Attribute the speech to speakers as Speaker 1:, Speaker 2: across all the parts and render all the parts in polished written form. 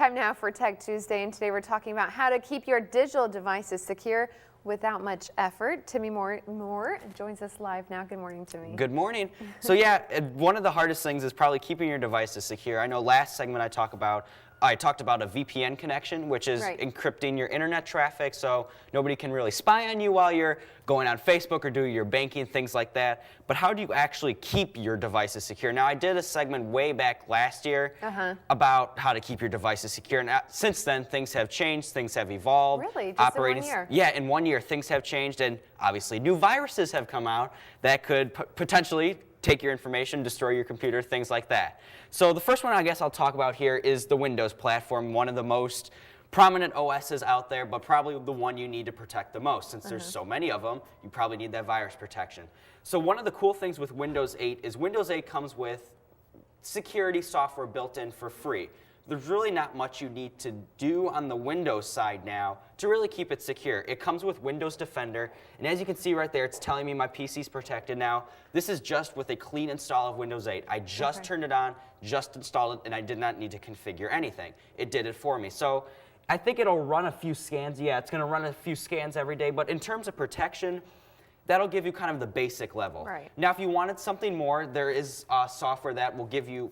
Speaker 1: Time now for Tech Tuesday, and today we're talking about how to keep your digital devices secure without much effort. Timmy Moore joins us live now. Good morning, Timmy.
Speaker 2: Good morning. So yeah, one of the hardest things is probably keeping your devices secure. I know last segment I talked about a VPN connection, which is encrypting your internet traffic so nobody can really spy on you while you're going on Facebook or doing your banking, things like that. But how do you actually keep your devices secure? Now, I did a segment way back last year about how to keep your devices secure. And since then, things have changed, things have evolved.
Speaker 1: Really? Just in 1 year?
Speaker 2: Yeah, in 1 year, things have changed, and obviously new viruses have come out that could potentially take your information, destroy your computer, things like that. So the first one I guess I'll talk about here is the Windows platform, one of the most prominent OSs out there, but probably the one you need to protect the most. Since there's so many of them, you probably need that virus protection. So one of the cool things with Windows 8 is Windows 8 comes with security software built in for free. There's really not much you need to do on the Windows side now to really keep it secure. It comes with Windows Defender, and as you can see right there, it's telling me my PC's protected now. This is just with a clean install of Windows 8. I just turned it on, just installed it, and I did not need to configure anything. It did it for me. So I think it'll run a few scans. Yeah, it's going to run a few scans every day, but in terms of protection, that'll give you kind of the basic level. Now, if you wanted something more, there is software that will give you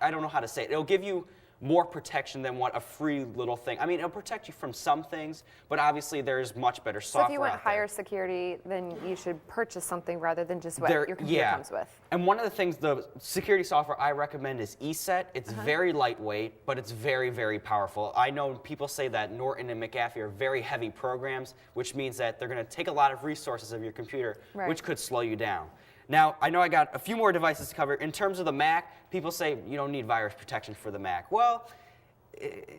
Speaker 2: I don't know how to say it. It'll give you more protection than what a free little thing. I mean, it'll protect you from some things, but obviously there's much better software.
Speaker 1: So if you want higher security, then you should purchase something rather than just what your computer comes with.
Speaker 2: And one of the things, the security software I recommend is ESET. It's very lightweight, but it's very, very powerful. I know people say that Norton and McAfee are very heavy programs, which means that they're going to take a lot of resources of your computer, which could slow you down. Now, I know I got a few more devices to cover. In terms of the Mac, people say you don't need virus protection for the Mac. Well,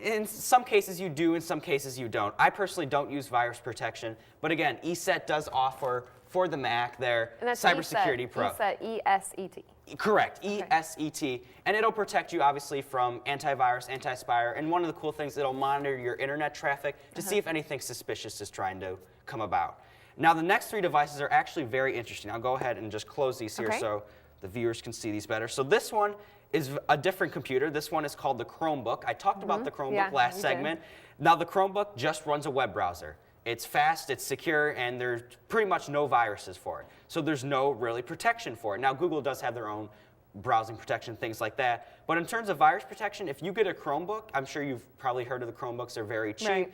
Speaker 2: in some cases you do, in some cases you don't. I personally don't use virus protection, but again, ESET does offer for the Mac their Cybersecurity Pro.
Speaker 1: ESET, E-S-E-T.
Speaker 2: Correct, E-S-E-T, and it'll protect you obviously from antivirus, anti-spyware, and one of the cool things, it'll monitor your internet traffic to see if anything suspicious is trying to come about. Now, the next three devices are actually very interesting. I'll go ahead and just close these here so the viewers can see these better. So this one is a different computer. This one is called the Chromebook. I talked about the Chromebook last segment. Now, the Chromebook just runs a web browser. It's fast, it's secure, and there's pretty much no viruses for it. So there's no really protection for it. Now, Google does have their own browsing protection, things like that. But in terms of virus protection, if you get a Chromebook, I'm sure you've probably heard of the Chromebooks. They're very cheap.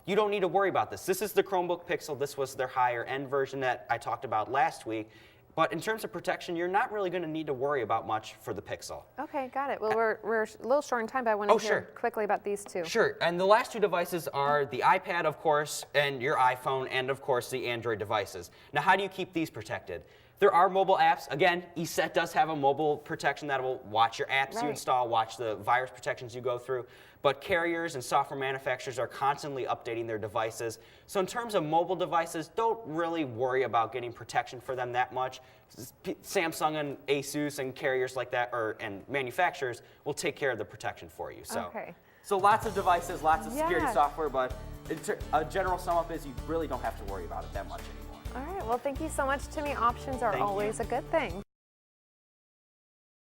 Speaker 2: You don't need to worry about this. This is the Chromebook Pixel. This was their higher end version that I talked about last week. But in terms of protection, you're not really going to need to worry about much for the Pixel.
Speaker 1: Okay, got it. Well, we're a little short on time, but I want to hear quickly about these two.
Speaker 2: Sure. And the last two devices are the iPad, of course, and your iPhone, and of course the Android devices. Now, how do you keep these protected? There are mobile apps. Again, ESET does have a mobile protection that will watch your apps you install, watch the virus protections you go through. But carriers and software manufacturers are constantly updating their devices. So in terms of mobile devices, don't really worry about getting protection for them that much. Samsung and Asus and carriers like that, and manufacturers will take care of the protection for you. So lots of devices, lots of security software, but a general sum up is you really don't have to worry about it that much anymore.
Speaker 1: All right, well, thank you so much, Timmy. Options are always a good thing.